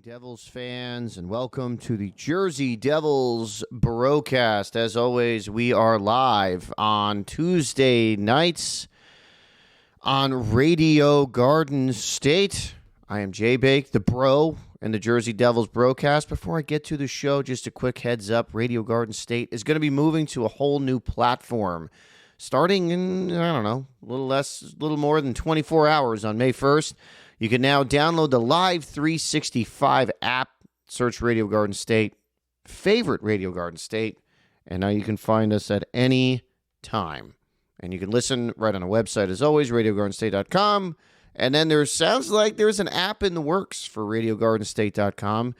Devils fans, and welcome to the Jersey Devils Brocast. As always, we are live on Tuesday nights on Radio Garden State. I am J-Bake, the bro, and the Jersey Devils Brocast. Before I get to the show, just a quick heads up. Radio Garden State is going to be moving to a whole new platform starting in, a little more than 24 hours on May 1st. You can now download the Live 365 app, search Radio Garden State, favorite Radio Garden State, and now you can find us at any time. And you can listen right on the website, as always, RadioGardenState.com. And then sounds like there's an app in the works for RadioGardenState.com.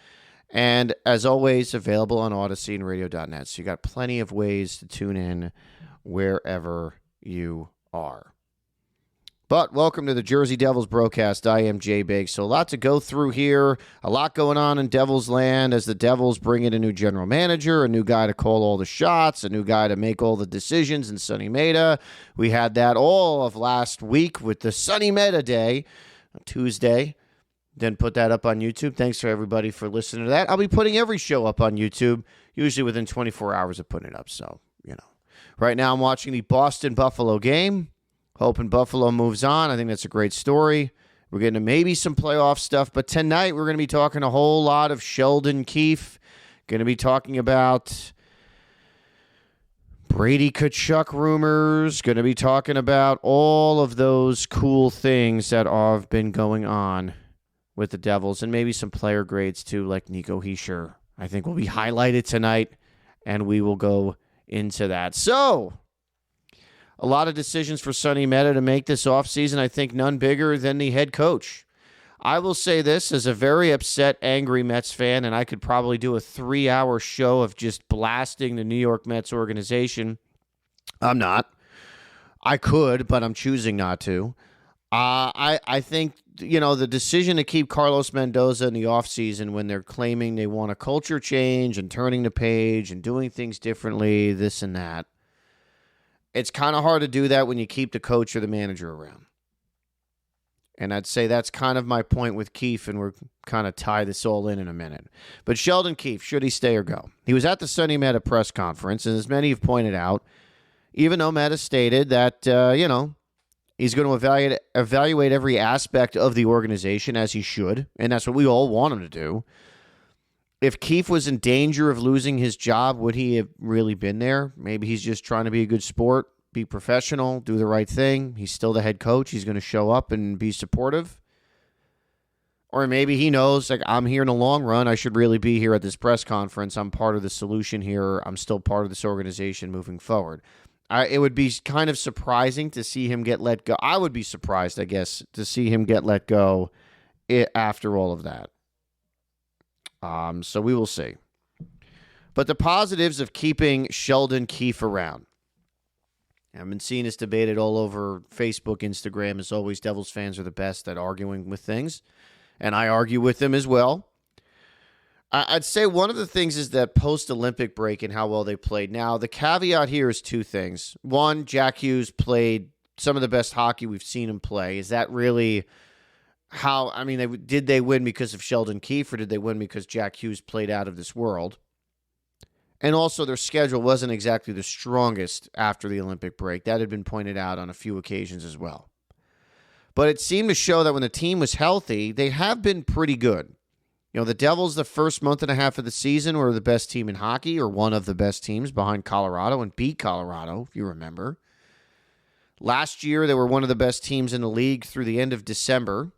And as always, available on Audacy and Radio.net. So you got plenty of ways to tune in wherever you are. But welcome to the Jersey Devils Brocast. I am Jay Biggs. So a lot to go through here. A lot going on in Devils land as the Devils bring in a new general manager, a new guy to call all the shots, a new guy to make all the decisions in Sonny Meta. We had that all of last week with the Sonny Meta Day, Tuesday. Then put that up on YouTube. Thanks for everybody for listening to that. I'll be putting every show up on YouTube, usually within 24 hours of putting it up. So, Right now I'm watching the Boston-Buffalo game. Hoping Buffalo moves on. I think that's a great story. We're getting to maybe some playoff stuff. But tonight we're going to be talking a whole lot of Sheldon Keefe. Going to be talking about Brady Tkachuk rumors. Going to be talking about all of those cool things that have been going on with the Devils. And maybe some player grades too, like Nico. I think will be highlighted tonight. And we will go into that. So, a lot of decisions for Sonny Meta to make this offseason. I think none bigger than the head coach. I will say this as a very upset, angry Mets fan, and I could probably do a 3-hour show of just blasting the New York Mets organization. I'm not. I could, but I'm choosing not to. I think, the decision to keep Carlos Mendoza in the offseason when they're claiming they want a culture change and turning the page and doing things differently, this and that. It's kind of hard to do that when you keep the coach or the manager around. And I'd say that's kind of my point with Keefe, and we're kind of tie this all in a minute. But Sheldon Keefe, should he stay or go? He was at the Sonny Meta press conference, and as many have pointed out, even though Meta stated that, he's going to evaluate every aspect of the organization as he should, and that's what we all want him to do. If Keefe was in danger of losing his job, would he have really been there? Maybe he's just trying to be a good sport, be professional, do the right thing. He's still the head coach. He's going to show up and be supportive. Or maybe he knows, I'm here in the long run. I should really be here at this press conference. I'm part of the solution here. I'm still part of this organization moving forward. It would be kind of surprising to see him get let go. I would be surprised, I guess, to see him get let go after all of that. So we will see. But the positives of keeping Sheldon Keefe around. I've been seeing this debated all over Facebook, Instagram. As always, Devils fans are the best at arguing with things. And I argue with them as well. I'd say one of the things is that post-Olympic break and how well they played. Now, the caveat here is two things. One, Jack Hughes played some of the best hockey we've seen him play. Is that really did they win because of Sheldon Keefe, or did they win because Jack Hughes played out of this world? And also their schedule wasn't exactly the strongest after the Olympic break. That had been pointed out on a few occasions as well. But it seemed to show that when the team was healthy, they have been pretty good. The Devils, the first month and a half of the season, were the best team in hockey, or one of the best teams behind Colorado, and beat Colorado, if you remember. Last year, they were one of the best teams in the league through the end of December.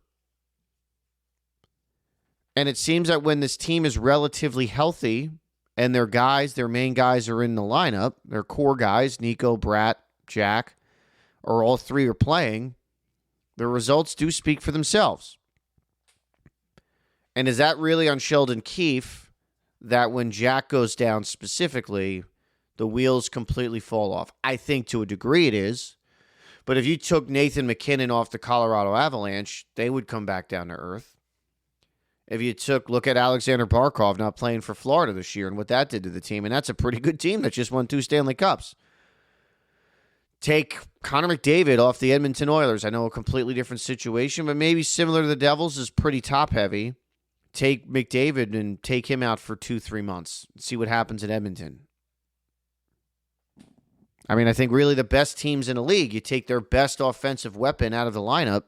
And it seems that when this team is relatively healthy and their main guys are in the lineup, their core guys, Nico, Brat, Jack, or all three are playing, the results do speak for themselves. And is that really on Sheldon Keefe that when Jack goes down specifically, the wheels completely fall off? I think to a degree it is. But if you took Nathan McKinnon off the Colorado Avalanche, they would come back down to earth. If you look at Alexander Barkov not playing for Florida this year and what that did to the team, and that's a pretty good team that just won 2 Stanley Cups. Take Connor McDavid off the Edmonton Oilers. I know a completely different situation, but maybe similar to the Devils is pretty top-heavy. take McDavid and take him out for 2-3 months. See what happens in Edmonton. I mean, I think really the best teams in the league, you take their best offensive weapon out of the lineup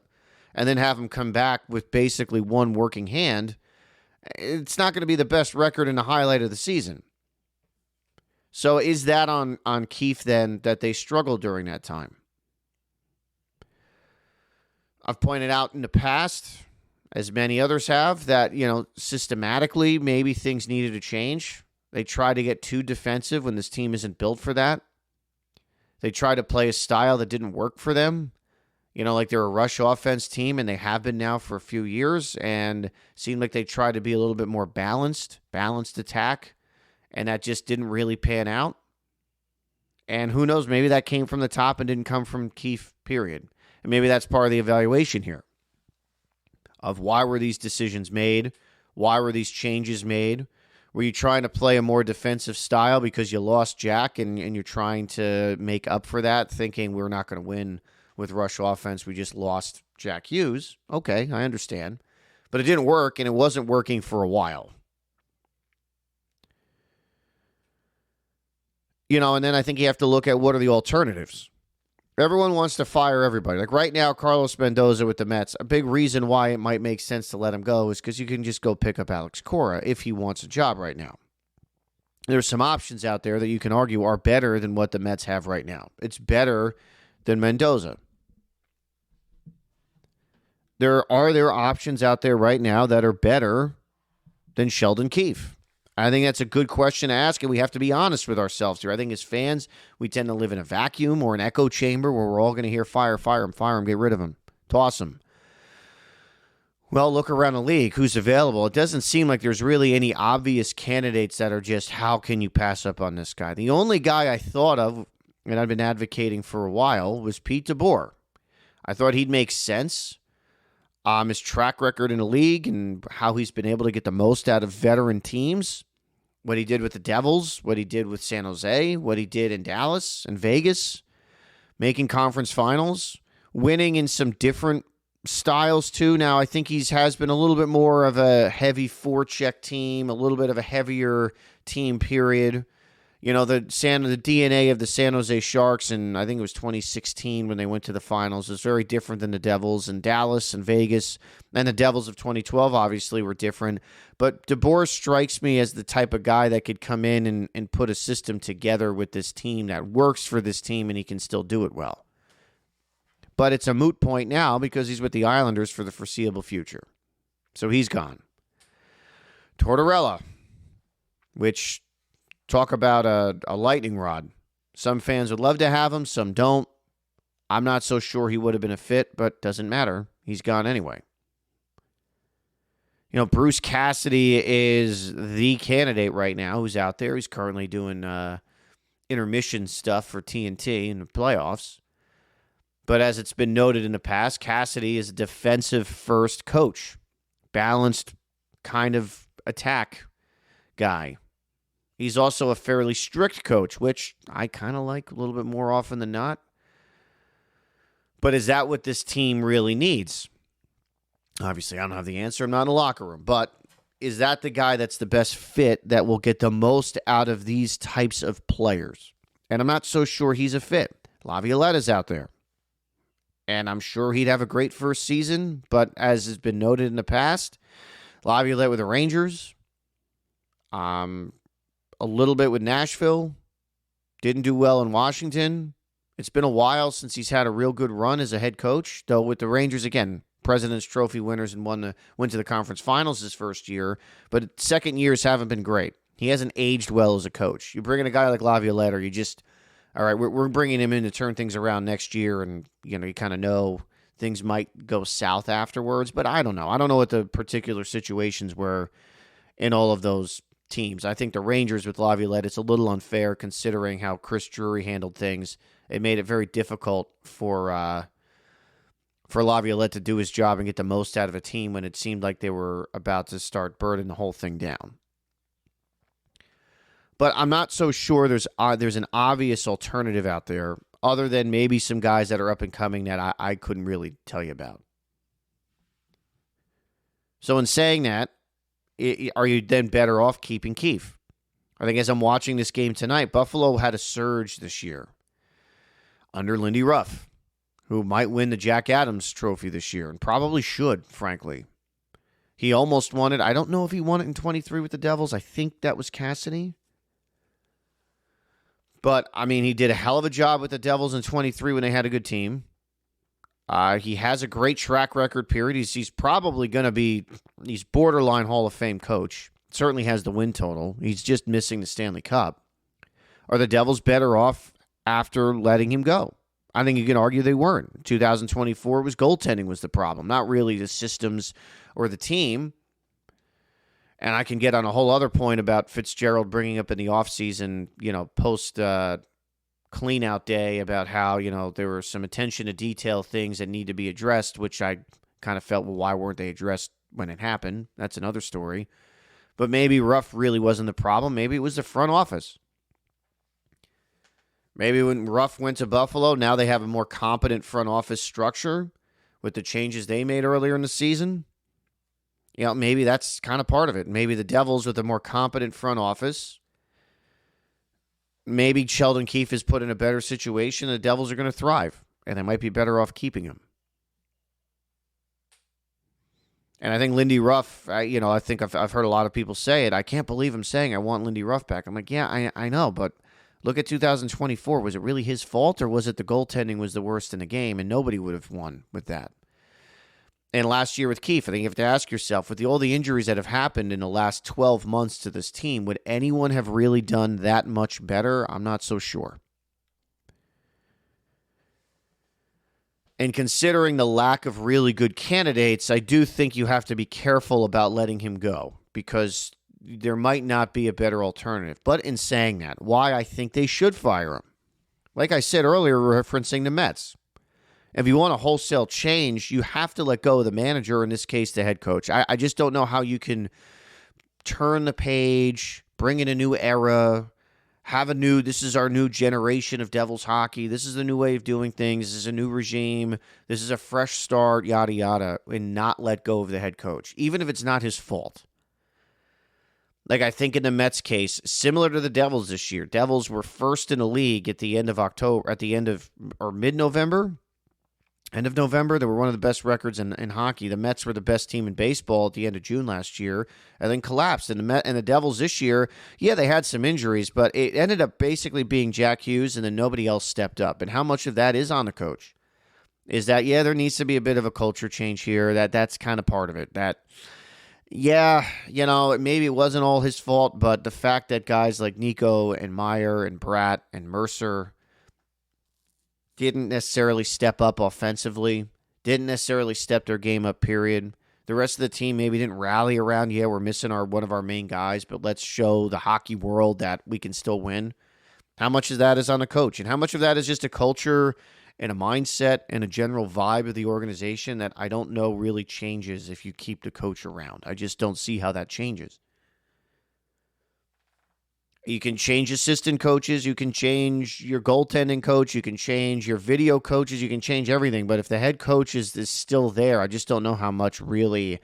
and then have them come back with basically one working hand. It's not going to be the best record in the highlight of the season. So is that on Keefe then that they struggled during that time? I've pointed out in the past, as many others have, that, systematically maybe things needed to change. They try to get too defensive when this team isn't built for that. They try to play a style that didn't work for them. Like they're a rush offense team, and they have been now for a few years, and seemed like they tried to be a little bit more balanced attack, and that just didn't really pan out. And who knows, maybe that came from the top and didn't come from Keefe, period. And maybe that's part of the evaluation here of why were these decisions made? Why were these changes made? Were you trying to play a more defensive style because you lost Jack and you're trying to make up for that, thinking we're not going to win with rush offense, we just lost Jack Hughes? Okay, I understand. But it didn't work, and it wasn't working for a while. And then I think you have to look at what are the alternatives. Everyone wants to fire everybody. Like right now, Carlos Mendoza with the Mets, a big reason why it might make sense to let him go is because you can just go pick up Alex Cora if he wants a job right now. There's some options out there that you can argue are better than what the Mets have right now. It's better than Mendoza. There are options out there right now that are better than Sheldon Keefe. I think that's a good question to ask, and we have to be honest with ourselves here. I think as fans, we tend to live in a vacuum or an echo chamber where we're all going to hear fire him, get rid of him, toss him. Well, look around the league. Who's available? It doesn't seem like there's really any obvious candidates that are just, how can you pass up on this guy? The only guy I thought of, and I've been advocating for a while, was Pete DeBoer. I thought he'd make sense. His track record in the league and how he's been able to get the most out of veteran teams. What he did with the Devils, what he did with San Jose, what he did in Dallas and Vegas, making conference finals, winning in some different styles too. Now, I think he has been a little bit more of a heavy forecheck team, a little bit of a heavier team, period. The DNA of the San Jose Sharks, and I think it was 2016 when they went to the finals, is very different than the Devils in Dallas and Vegas. And the Devils of 2012 obviously were different. But DeBoer strikes me as the type of guy that could come in and put a system together with this team that works for this team, and he can still do it well. But it's a moot point now because he's with the Islanders for the foreseeable future. So he's gone. Tortorella, which... talk about a lightning rod. Some fans would love to have him, some don't. I'm not so sure he would have been a fit, but doesn't matter. He's gone anyway. Bruce Cassidy is the candidate right now who's out there. He's currently doing intermission stuff for TNT in the playoffs. But as it's been noted in the past, Cassidy is a defensive-first coach. Balanced kind of attack guy. He's also a fairly strict coach, which I kind of like a little bit more often than not. But is that what this team really needs? Obviously, I don't have the answer. I'm not in the locker room. But is that the guy that's the best fit that will get the most out of these types of players? And I'm not so sure he's a fit. Lavioletta's out there. And I'm sure he'd have a great first season. But as has been noted in the past, Laviolette with the Rangers, a little bit with Nashville. Didn't do well in Washington. It's been a while since he's had a real good run as a head coach. Though with the Rangers, again, President's Trophy winners and went to the conference finals his first year. But second years haven't been great. He hasn't aged well as a coach. You bring in a guy like Laviolette, or you just, all right, we're bringing him in to turn things around next year. And, you kind of know things might go south afterwards. But I don't know. I don't know what the particular situations were in all of those teams. I think the Rangers with Laviolette, it's a little unfair considering how Chris Drury handled things. It made it very difficult for Laviolette to do his job and get the most out of a team when it seemed like they were about to start burning the whole thing down. But I'm not so sure there's an obvious alternative out there other than maybe some guys that are up and coming that I couldn't really tell you about. So in saying that, are you then better off keeping Keefe? I think as I'm watching this game tonight, Buffalo had a surge this year under Lindy Ruff, who might win the Jack Adams Trophy this year and probably should, frankly. He almost won it. I don't know if he won it in 23 with the Devils. I think that was Cassidy. But, I mean, he did a hell of a job with the Devils in 23 when they had a good team. He has a great track record, period. He's probably going to be, he's borderline Hall of Fame coach. Certainly has the win total. He's just missing the Stanley Cup. Are the Devils better off after letting him go? I think you can argue they weren't. 2024 was goaltending was the problem, not really the systems or the team. And I can get on a whole other point about Fitzgerald bringing up in the offseason, post clean-out day about how, there were some attention to detail things that need to be addressed, which I kind of felt, well, why weren't they addressed when it happened? That's another story. But maybe Ruff really wasn't the problem. Maybe it was the front office. Maybe when Ruff went to Buffalo, now they have a more competent front office structure with the changes they made earlier in the season. Maybe that's kind of part of it. Maybe the Devils with a more competent front office. Maybe Sheldon Keefe is put in a better situation. The Devils are going to thrive, and they might be better off keeping him. And I think Lindy Ruff, I think I've heard a lot of people say it. I can't believe I'm saying I want Lindy Ruff back. I'm like, yeah, I know, but look at 2024. Was it really his fault, or was it the goaltending was the worst in the game, and nobody would have won with that? And last year with Keefe, I think you have to ask yourself, with all the injuries that have happened in the last 12 months to this team, would anyone have really done that much better? I'm not so sure. And considering the lack of really good candidates, I do think you have to be careful about letting him go because there might not be a better alternative. But in saying that, why I think they should fire him. Like I said earlier, referencing the Mets. If you want a wholesale change, you have to let go of the manager, in this case, the head coach. I just don't know how you can turn the page, bring in a new era, this is our new generation of Devils hockey. This is the new way of doing things. This is a new regime. This is a fresh start, yada, yada, and not let go of the head coach, even if it's not his fault. Like I think in the Mets case, similar to the Devils this year, Devils were first in the league at the end of mid-November. End of November, they were one of the best records in hockey. The Mets were the best team in baseball at the end of June last year, and then collapsed. And the Devils this year, yeah, they had some injuries, but it ended up basically being Jack Hughes, and then nobody else stepped up. And how much of that is on the coach? Is that, yeah, there needs to be a bit of a culture change here. That's kind of part of it. Maybe it wasn't all his fault, but the fact that guys like Nico and Meyer and Bratt and Mercer didn't necessarily step up offensively, didn't necessarily step their game up, period. The rest of the team maybe didn't rally around, yeah, we're missing one of our main guys, but let's show the hockey world that we can still win. How much of that is on the coach? And how much of that is just a culture and a mindset and a general vibe of the organization that I don't know really changes if you keep the coach around? I just don't see how that changes. You can change assistant coaches. You can change your goaltending coach. You can change your video coaches. You can change everything. But if the head coach is still there, I just don't know how much really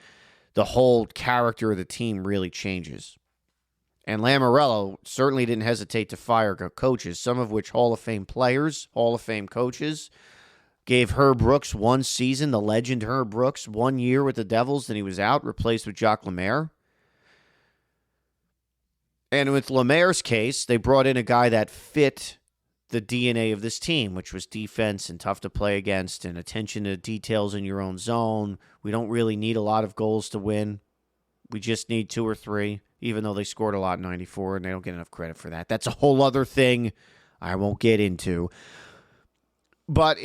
the whole character of the team really changes. And Lamoriello certainly didn't hesitate to fire coaches, some of which Hall of Fame players, Hall of Fame coaches. Gave Herb Brooks one season, the legend Herb Brooks, 1 year with the Devils, then he was out, replaced with Jacques Lemaire. And with Lemaire's case, they brought in a guy that fit the DNA of this team, which was defense and tough to play against and attention to details in your own zone. We don't really need a lot of goals to win. We just need 2 or 3, even though they scored a lot in 94, and they don't get enough credit for that. That's a whole other thing I won't get into. But,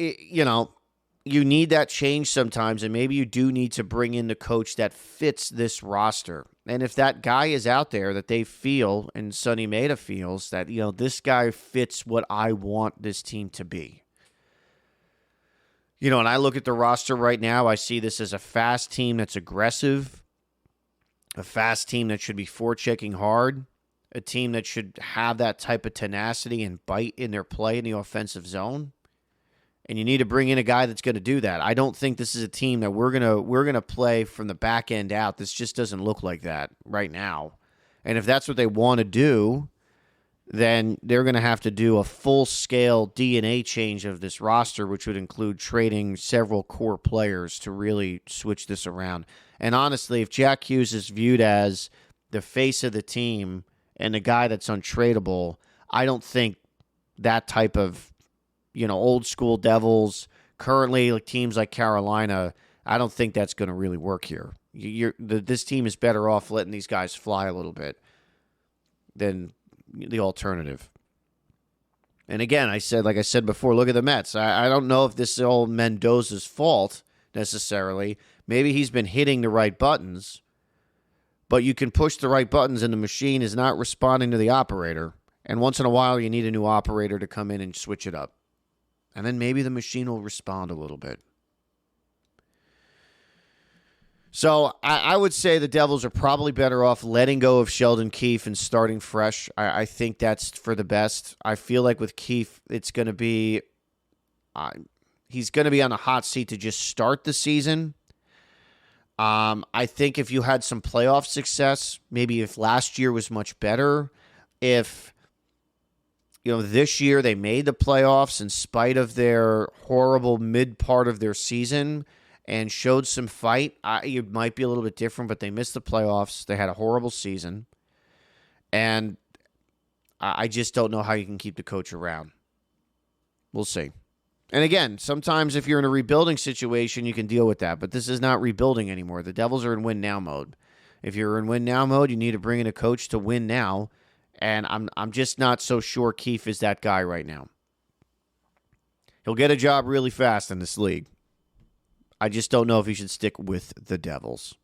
you need that change sometimes, and maybe you do need to bring in the coach that fits this roster. And if that guy is out there that they feel, and Sonny Maeda feels, that, this guy fits what I want this team to be. And I look at the roster right now, I see this as a fast team that's aggressive, a fast team that should be forechecking hard, a team that should have that type of tenacity and bite in their play in the offensive zone. And you need to bring in a guy that's going to do that. I don't think this is a team that we're gonna play from the back end out. This just doesn't look like that right now. And if that's what they want to do, then they're going to have to do a full-scale DNA change of this roster, which would include trading several core players to really switch this around. And honestly, if Jack Hughes is viewed as the face of the team and the guy that's untradeable, I don't think that type of, old school Devils, currently like teams like Carolina, I don't think that's going to really work here. This team is better off letting these guys fly a little bit than the alternative. And again, like I said before, look at the Mets. I don't know if this is all Mendoza's fault necessarily. Maybe he's been hitting the right buttons, but you can push the right buttons and the machine is not responding to the operator. And once in a while, you need a new operator to come in and switch it up. And then maybe the machine will respond a little bit. So I would say the Devils are probably better off letting go of Sheldon Keefe and starting fresh. I think that's for the best. I feel like with Keefe, it's going to be he's going to be on a hot seat to just start the season. I think if you had some playoff success, maybe if last year was much better, if this year they made the playoffs in spite of their horrible mid part of their season and showed some fight, it might be a little bit different, but they missed the playoffs. They had a horrible season. And I just don't know how you can keep the coach around. We'll see. And again, sometimes if you're in a rebuilding situation, you can deal with that. But this is not rebuilding anymore. The Devils are in win-now mode. If you're in win-now mode, you need to bring in a coach to win now. And I'm just not so sure Keefe is that guy right now. He'll get a job really fast in this league. I just don't know if he should stick with the Devils.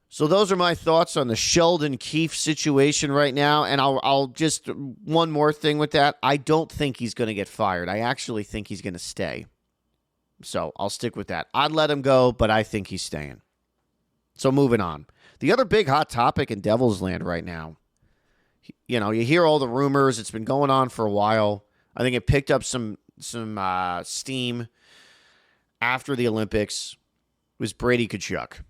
So those are my thoughts on the Sheldon Keefe situation right now. And I'll just, one more thing with that. I don't think he's going to get fired. I actually think he's going to stay. So I'll stick with that. I'd let him go, but I think he's staying. So moving on. The other big hot topic in Devils land right now, you hear all the rumors. It's been going on for a while. I think it picked up some steam after the Olympics. It was Brady Tkachuk.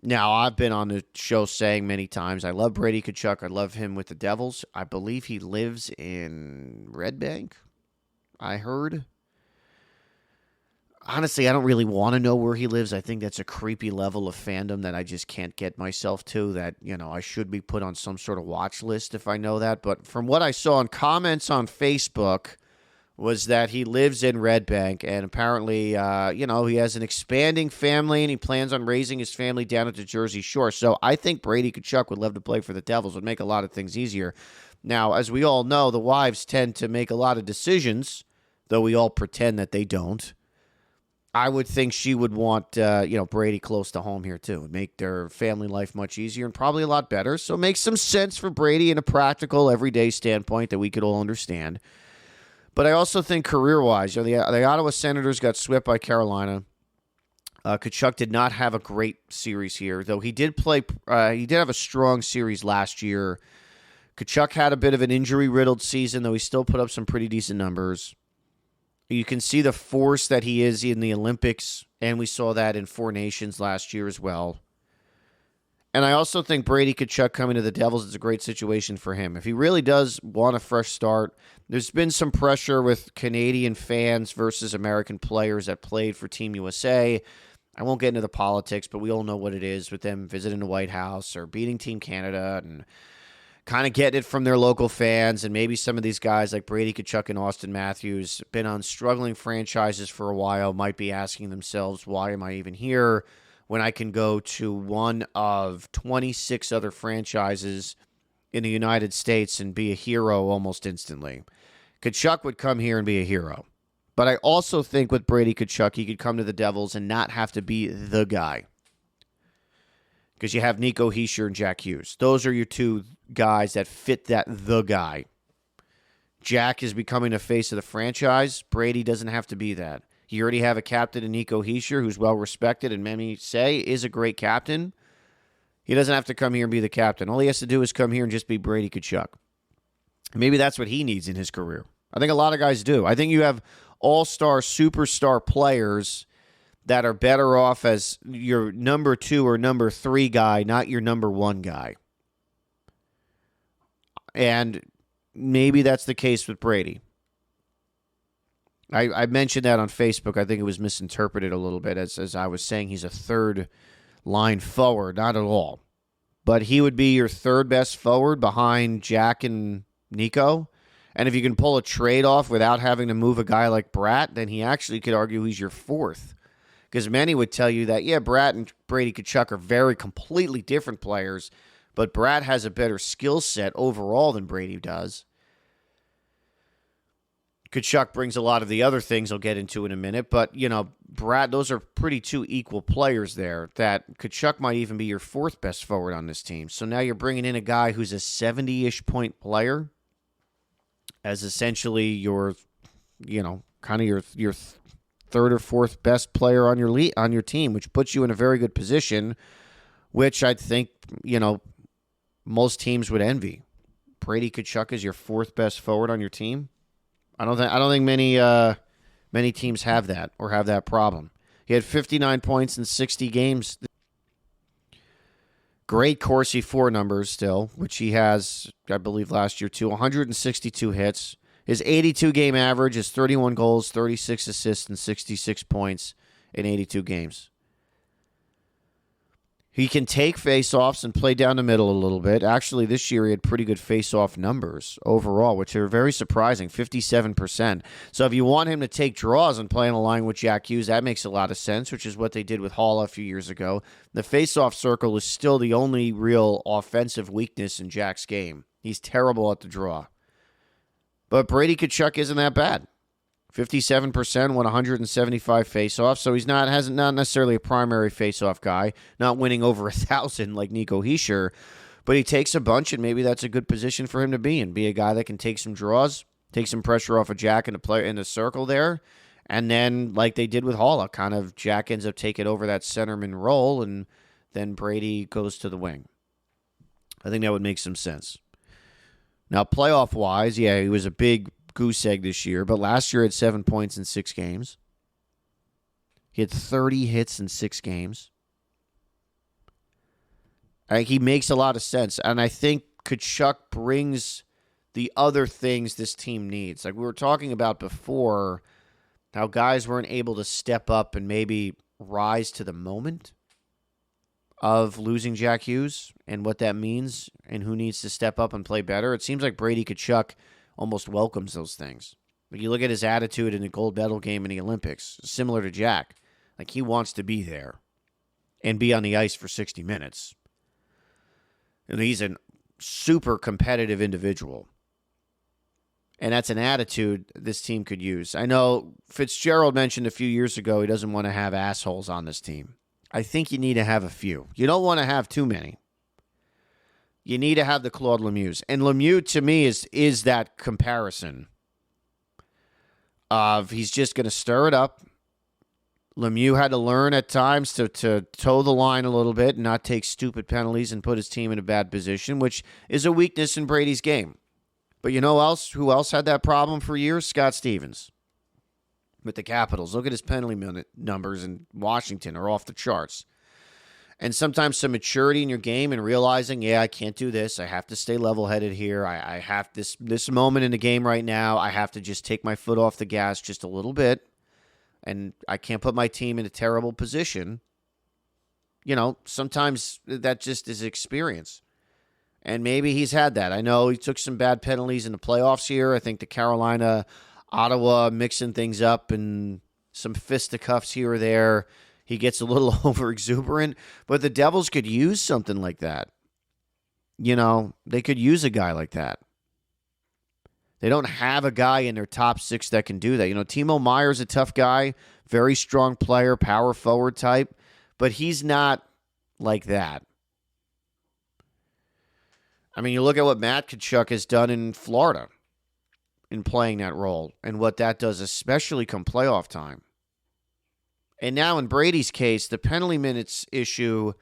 Now, I've been on the show saying many times, I love Brady Tkachuk. I love him with the Devils. I believe he lives in Red Bank, I heard. Honestly, I don't really want to know where he lives. I think that's a creepy level of fandom that I just can't get myself to, that, I should be put on some sort of watch list if I know that. But from what I saw in comments on Facebook was that he lives in Red Bank, and apparently, he has an expanding family, and he plans on raising his family down at the Jersey Shore. So I think Brady Tkachuk would love to play for the Devils. Would make a lot of things easier. Now, as we all know, the wives tend to make a lot of decisions, though we all pretend that they don't. I would think she would want, Brady close to home here, too. It'd make their family life much easier and probably a lot better. So it makes some sense for Brady in a practical, everyday standpoint that we could all understand. But I also think career-wise, the Ottawa Senators got swept by Carolina. Tkachuk did not have a great series here, though he did play. He did have a strong series last year. Tkachuk had a bit of an injury-riddled season, though he still put up some pretty decent numbers. You can see the force that he is in the Olympics, and we saw that in Four Nations last year as well. And I also think Brady Tkachuk coming to the Devils is a great situation for him. If he really does want a fresh start, there's been some pressure with Canadian fans versus American players that played for Team USA. I won't get into the politics, but we all know what it is with them visiting the White House or beating Team Canada and kind of getting it from their local fans. And maybe some of these guys like Brady Tkachuk and Austin Matthews, been on struggling franchises for a while, might be asking themselves, why am I even here when I can go to one of 26 other franchises in the United States and be a hero almost instantly? Tkachuk would come here and be a hero. But I also think with Brady Tkachuk, he could come to the Devils and not have to be the guy. Because you have Nico Hischier and Jack Hughes. Those are your two guys that fit that the guy. Jack is becoming the face of the franchise. Brady doesn't have to be that. You already have a captain in Nico Hischier who's well-respected and many say is a great captain. He doesn't have to come here and be the captain. All he has to do is come here and just be Brady Tkachuk. Maybe that's what he needs in his career. I think a lot of guys do. I think you have all-star, superstar players that are better off as your number 2 or number 3 guy, not your number 1 guy. And maybe that's the case with Brady. I mentioned that on Facebook. I think it was misinterpreted a little bit as I was saying he's a third line forward. Not at all. But he would be your third best forward behind Jack and Nico. And if you can pull a trade off without having to move a guy like Bratt, then he actually could argue he's your fourth. Because many would tell you that, yeah, Bratt and Brady Tkachuk are very completely different players, but Bratt has a better skill set overall than Brady does. Tkachuk brings a lot of the other things I'll get into in a minute, but, Bratt, those are pretty two equal players there, that Tkachuk might even be your fourth best forward on this team. So now you're bringing in a guy who's a 70-ish point player as essentially your, kind of your third or fourth best player on your team, which puts you in a very good position, which I think, most teams would envy. Brady Tkachuk is your fourth best forward on your team. I don't think many teams have that or have that problem. He had 59 points in 60 games. Great Corsi 4 numbers still, which he has, I believe, last year too. 162 hits. His 82-game average is 31 goals, 36 assists, and 66 points in 82 games. He can take face-offs and play down the middle a little bit. Actually, this year he had pretty good face-off numbers overall, which are very surprising, 57%. So if you want him to take draws and play on a line with Jack Hughes, that makes a lot of sense, which is what they did with Hall a few years ago. The face-off circle is still the only real offensive weakness in Jack's game. He's terrible at the draw. But Brady Tkachuk isn't that bad. 57%, won 175 faceoffs, so he's not necessarily a primary faceoff guy, not winning over 1,000 like Nico Hischier, but he takes a bunch, and maybe that's a good position for him to be in. Be a guy that can take some draws, take some pressure off of Jack and the player in the circle there, and then like they did with Halla, kind of Jack ends up taking over that centerman role, and then Brady goes to the wing. I think that would make some sense. Now, playoff-wise, yeah, he was a big goose egg this year, but last year he had 7 points in 6 games. He had 30 hits in 6 games. He makes a lot of sense, and I think Tkachuk brings the other things this team needs. Like we were talking about before, how guys weren't able to step up and maybe rise to the moment of losing Jack Hughes and what that means and who needs to step up and play better. It seems like Brady Tkachuk almost welcomes those things. Like you look at his attitude in the gold medal game in the Olympics, similar to Jack. Like he wants to be there and be on the ice for 60 minutes. And he's a super competitive individual. And that's an attitude this team could use. I know Fitzgerald mentioned a few years ago he doesn't want to have assholes on this team. I think you need to have a few. You don't want to have too many. You need to have the Claude Lemieux. And Lemieux, to me, is that comparison of he's just going to stir it up. Lemieux had to learn at times to toe the line a little bit and not take stupid penalties and put his team in a bad position, which is a weakness in Brady's game. But you know who else had that problem for years? Scott Stevens with the Capitals. Look at his penalty minute numbers in Washington are off the charts. And sometimes some maturity in your game and realizing, yeah, I can't do this. I have to stay level-headed here. I have this moment in the game right now. I have to just take my foot off the gas just a little bit. And I can't put my team in a terrible position. Sometimes that just is experience. And maybe he's had that. I know he took some bad penalties in the playoffs here. I think the Carolina, Ottawa mixing things up and some fisticuffs here or there. He gets a little over-exuberant, but the Devils could use something like that. They could use a guy like that. They don't have a guy in their top 6 that can do that. Timo Meier's a tough guy, very strong player, power forward type, but he's not like that. I mean, you look at what Matt Tkachuk has done in Florida in playing that role and what that does, especially come playoff time. And now in Brady's case, the penalty minutes issue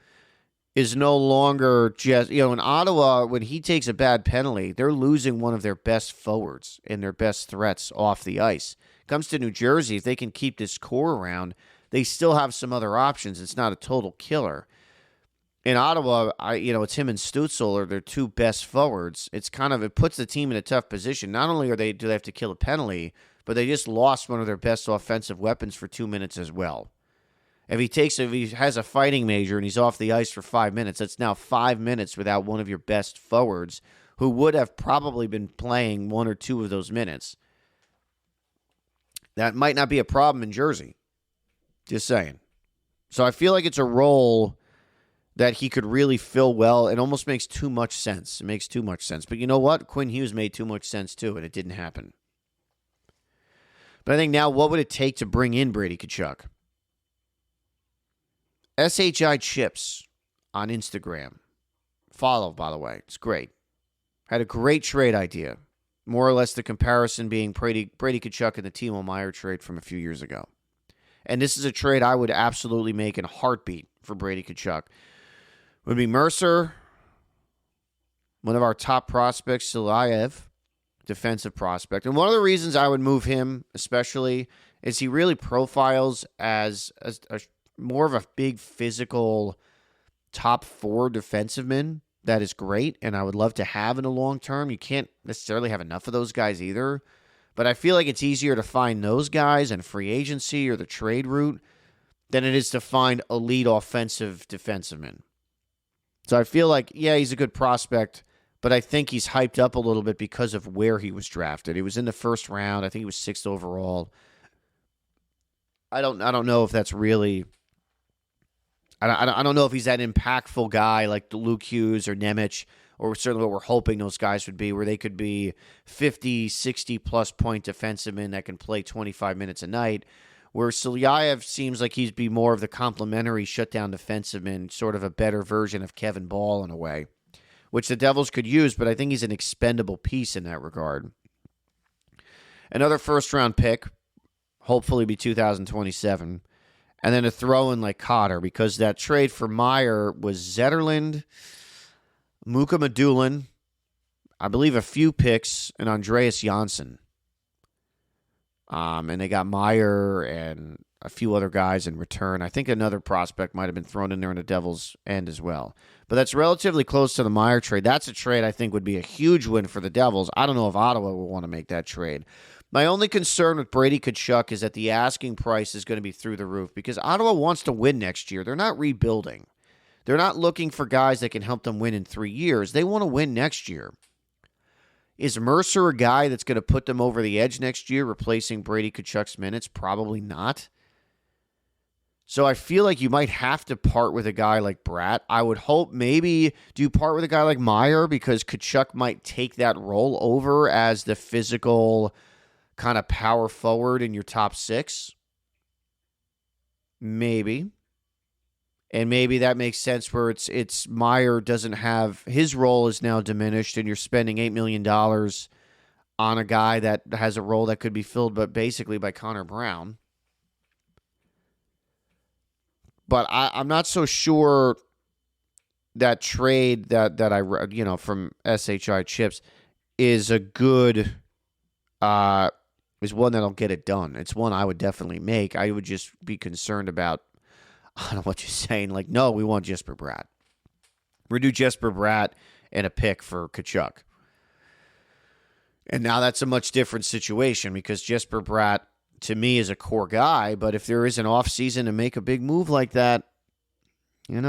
is no longer just, in Ottawa, when he takes a bad penalty, they're losing one of their best forwards and their best threats off the ice. Comes to New Jersey, if they can keep this core around, they still have some other options. It's not a total killer. In Ottawa, it's him and Stützle are their two best forwards. It puts the team in a tough position. Not only do they have to kill a penalty, but they just lost one of their best offensive weapons for 2 minutes as well. If he has a fighting major and he's off the ice for 5 minutes, that's now 5 minutes without one of your best forwards who would have probably been playing 1 or 2 of those minutes. That might not be a problem in Jersey. Just saying. So I feel like it's a role that he could really fill well. It almost makes too much sense. It makes too much sense. But you know what? Quinn Hughes made too much sense too, and it didn't happen. But I think now, what would it take to bring in Brady Tkachuk? SHI Chips on Instagram. Follow, by the way. It's great. Had a great trade idea. More or less the comparison being Brady Tkachuk and the Timo Meier trade from a few years ago. And this is a trade I would absolutely make in a heartbeat for Brady Tkachuk. Would be Mercer, one of our top prospects, Silayev, defensive prospect. And one of the reasons I would move him especially is he really profiles as a more of a big physical top 4 defenseman that is great and I would love to have in the long term. You can't necessarily have enough of those guys either, but I feel like it's easier to find those guys in free agency or the trade route than it is to find elite offensive defensemen. So I feel like, yeah, he's a good prospect, but I think he's hyped up a little bit because of where he was drafted. He was in the first round. I think he was 6th overall. I don't know if that's really... I don't know if he's that impactful guy like Luke Hughes or Nemec, or certainly what we're hoping those guys would be, where they could be 50, 60-plus point defensemen that can play 25 minutes a night, where Silayev seems like he'd be more of the complementary shutdown defenseman, sort of a better version of Kevin Ball in a way, which the Devils could use, but I think he's an expendable piece in that regard. Another first-round pick, hopefully be 2027, and then a throw-in like Cotter, because that trade for Meier was Zetterlund, Muka Madulin, I believe a few picks, and Andreas Janssen. And they got Meier and a few other guys in return. I think another prospect might have been thrown in there in the Devils' end as well. But that's relatively close to the Meier trade. That's a trade I think would be a huge win for the Devils. I don't know if Ottawa will want to make that trade. My only concern with Brady Tkachuk is that the asking price is going to be through the roof because Ottawa wants to win next year. They're not rebuilding. They're not looking for guys that can help them win in 3 years. They want to win next year. Is Mercer a guy that's going to put them over the edge next year, replacing Brady Tkachuk's minutes? Probably not. So I feel like you might have to part with a guy like Bratt. I would hope maybe do you part with a guy like Meier because Tkachuk might take that role over as the physical kind of power forward in your top 6? Maybe. And maybe that makes sense where it's Meier doesn't have, his role is now diminished and you're spending $8 million on a guy that has a role that could be filled but basically by Connor Brown. But I'm not so sure that trade that I read, from SHI Chips is a good, is one that'll get it done. It's one I would definitely make. I would just be concerned about, I don't know what you're saying. Like, no, we want Jesper Bratt. We do Jesper Bratt and a pick for Tkachuk. And now that's a much different situation because Jesper Bratt, to me, is a core guy. But if there is an offseason to make a big move like that, it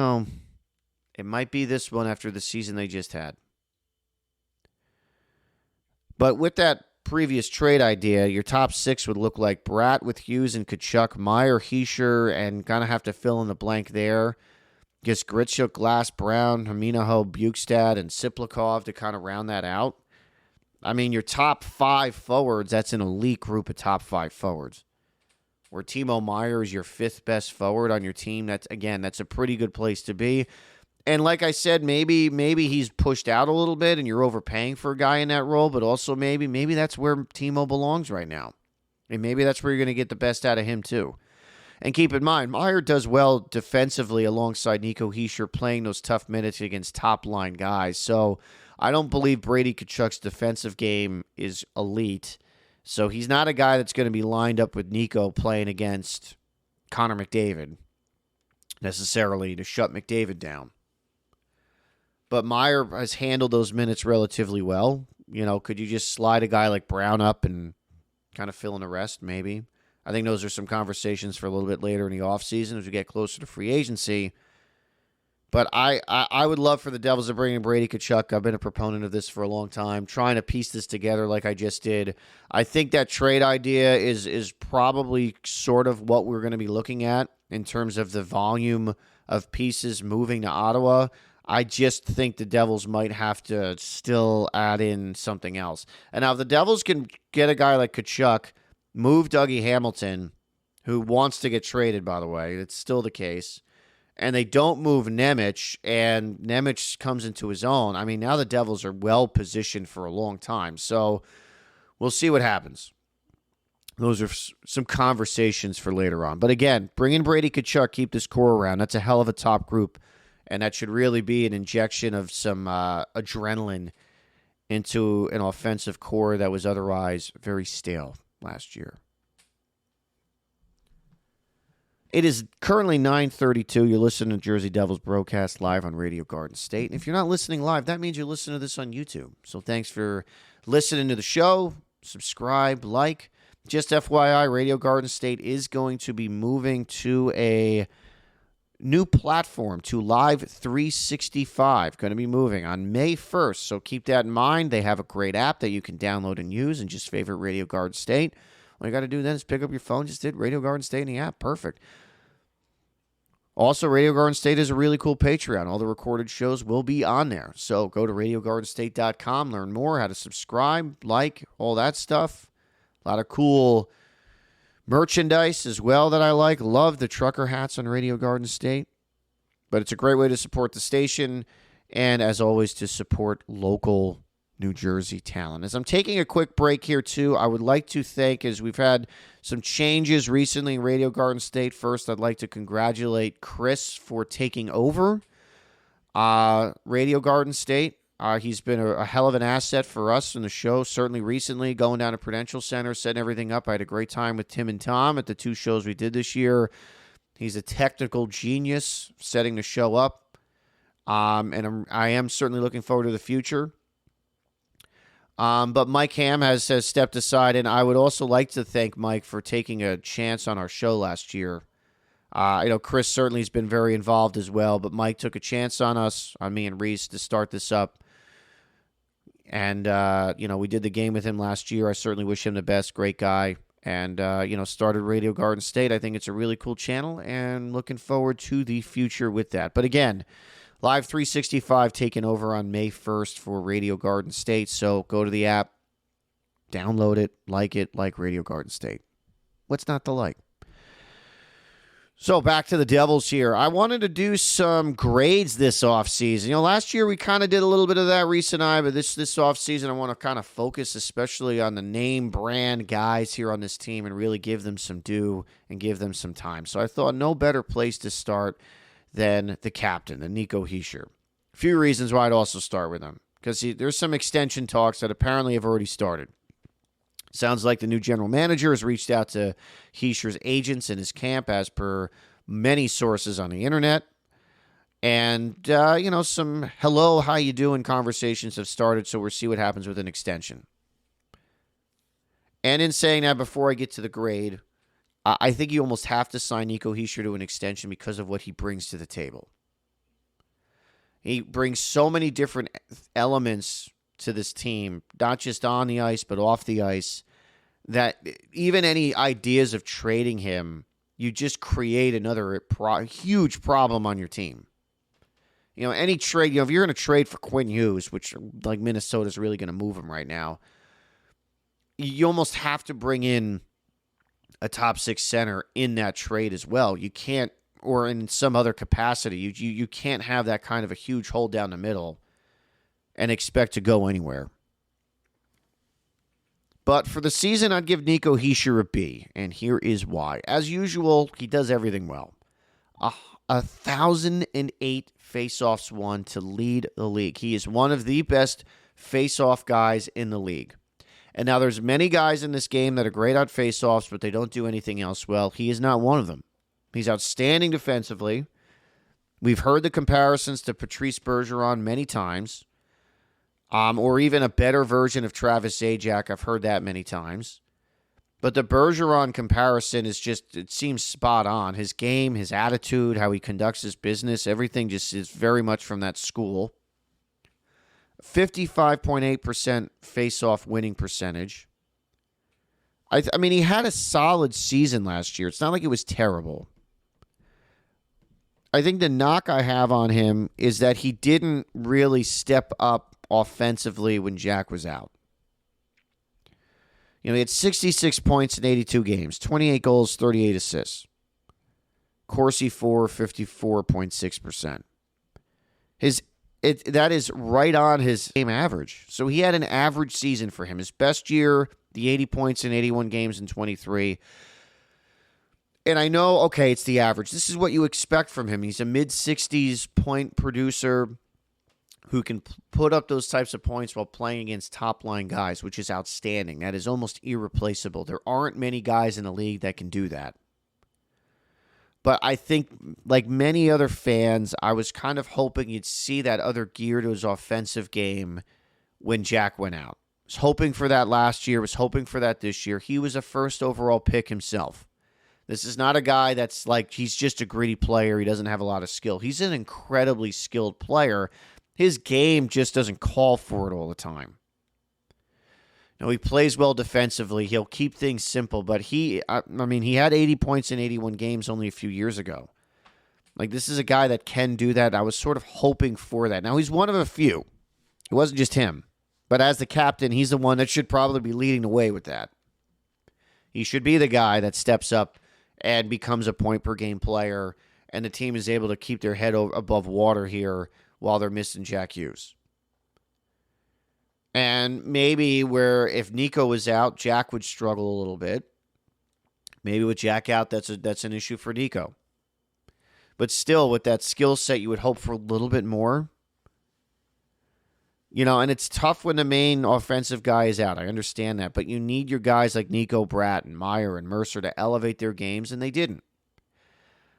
might be this one after the season they just had. But with that previous trade idea, your top 6 would look like Bratt with Hughes and Tkachuk, Meier, Hischier, and kind of have to fill in the blank there. Guess Gritschuk, Glass, Brown, Haminaho, Bukestad, and Siplikov to kind of round that out. I mean, your top 5 forwards, that's an elite group of top 5 forwards. Where Timo Meier is your 5th best forward on your team, that's a pretty good place to be. And like I said, maybe he's pushed out a little bit and you're overpaying for a guy in that role, but also maybe that's where Timo belongs right now. And maybe that's where you're going to get the best out of him too. And keep in mind, Meier does well defensively alongside Nico Hischier playing those tough minutes against top-line guys. So I don't believe Brady Tkachuk's defensive game is elite. So he's not a guy that's going to be lined up with Nico playing against Connor McDavid necessarily to shut McDavid down. But Meier has handled those minutes relatively well. Could you just slide a guy like Brown up and kind of fill in the rest? Maybe. I think those are some conversations for a little bit later in the offseason as we get closer to free agency. But I would love for the Devils to bring in Brady Tkachuk. I've been a proponent of this for a long time, trying to piece this together like I just did. I think that trade idea is probably sort of what we're going to be looking at in terms of the volume of pieces moving to Ottawa. I just think the Devils might have to still add in something else. And now if the Devils can get a guy like Tkachuk, move Dougie Hamilton, who wants to get traded, by the way, it's still the case, and they don't move Nemec, and Nemec comes into his own, I mean, now the Devils are well positioned for a long time. So we'll see what happens. Those are some conversations for later on. But again, bring in Brady Tkachuk, keep this core around. That's a hell of a top group. And that should really be an injection of some adrenaline into an offensive core that was otherwise very stale last year. It is currently 9:32. You're listening to Jersey Devils Brocast live on Radio Garden State. And if you're not listening live, that means you're listening to this on YouTube. So thanks for listening to the show. Subscribe, like. Just FYI, Radio Garden State is going to be moving to a new platform, to Live 365, going to be moving on May 1st. So keep that in mind. They have a great app that you can download and use and just favorite Radio Garden State. All you got to do then is pick up your phone, just hit Radio Garden State in the app. Perfect. Also, Radio Garden State is a really cool Patreon. All the recorded shows will be on there. So go to RadioGardenState.com, learn more, how to subscribe, like, all that stuff. A lot of cool merchandise as well that I like. Love the trucker hats on Radio Garden State. But it's a great way to support the station and, as always, to support local New Jersey talent. As I'm taking a quick break here, too, I would like to thank, as we've had some changes recently in Radio Garden State. First, I'd like to congratulate Chris for taking over Radio Garden State. He's been a hell of an asset for us in the show, certainly recently, going down to Prudential Center, setting everything up. I had a great time with Tim and Tom at the two shows we did this year. He's a technical genius setting the show up, and I am certainly looking forward to the future. But Mike Ham has stepped aside, and I would also like to thank Mike for taking a chance on our show last year. Chris certainly has been very involved as well, but Mike took a chance on us, on me and Reese, to start this up. And, we did the game with him last year. I certainly wish him the best. Great guy. And, started Radio Garden State. I think it's a really cool channel, and looking forward to the future with that. But again, Live 365 taking over on May 1st for Radio Garden State. So go to the app, download it, like Radio Garden State. What's not to like? So back to the Devils here. I wanted to do some grades this offseason. Last year we kind of did a little bit of that, Reese and I, but this offseason I want to kind of focus especially on the name brand guys here on this team and really give them some due and give them some time. So I thought no better place to start than the captain, the Nico Hischier. A few reasons why I'd also start with him, because there's some extension talks that apparently have already started. Sounds like the new general manager has reached out to Hischier's agents in his camp, as per many sources on the internet. And, some hello, how you doing conversations have started, so we'll see what happens with an extension. And in saying that, before I get to the grade, I think you almost have to sign Nico Hischier to an extension because of what he brings to the table. He brings so many different elements to this team, not just on the ice, but off the ice, that even any ideas of trading him, you just create another huge problem on your team. Any trade, if you're going to trade for Quinn Hughes, which like Minnesota's really going to move him right now, you almost have to bring in a top six center in that trade as well. You can't, or in some other capacity, you can't have that kind of a huge hole down the middle and expect to go anywhere. But for the season, I'd give Nico Hischier a B, and here is why. As usual, he does everything well. 1,008 faceoffs won to lead the league. He is one of the best faceoff guys in the league. And now there's many guys in this game that are great at faceoffs, but they don't do anything else well. He is not one of them. He's outstanding defensively. We've heard the comparisons to Patrice Bergeron many times, or even a better version of Travis Zajac. I've heard that many times. But the Bergeron comparison is just, it seems spot on. His game, his attitude, how he conducts his business, everything just is very much from that school. 55.8% face-off winning percentage. I mean, he had a solid season last year. It's not like it was terrible. I think the knock I have on him is that he didn't really step up offensively when Jack was out. You know, he had 66 points in 82 games, 28 goals, 38 assists. Corsi 4, 54.6%. That is right on his game average. So he had an average season for him. His best year, the 80 points in 81 games in 23. And I know, okay, it's the average. This is what you expect from him. He's a mid-60s point producer who can put up those types of points while playing against top-line guys, which is outstanding. That is almost irreplaceable. There aren't many guys in the league that can do that. But I think, like many other fans, I was kind of hoping you'd see that other gear to his offensive game when Jack went out. I was hoping for that last year, was hoping for that this year. He was a first overall pick himself. This is not a guy that's like, he's just a gritty player. He doesn't have a lot of skill. He's an incredibly skilled player. His game just doesn't call for it all the time. Now, he plays well defensively. He'll keep things simple, but he had 80 points in 81 games only a few years ago. Like, this is a guy that can do that. I was sort of hoping for that. Now, he's one of a few. It wasn't just him. But as the captain, he's the one that should probably be leading the way with that. He should be the guy that steps up and becomes a point-per-game player, and the team is able to keep their head above water here while they're missing Jack Hughes. And maybe where if Nico was out, Jack would struggle a little bit. Maybe with Jack out, that's an issue for Nico. But still, with that skill set, you would hope for a little bit more. You know, and it's tough when the main offensive guy is out. I understand that. But you need your guys like Nico, Bratt, and Meyer, and Mercer to elevate their games, and they didn't.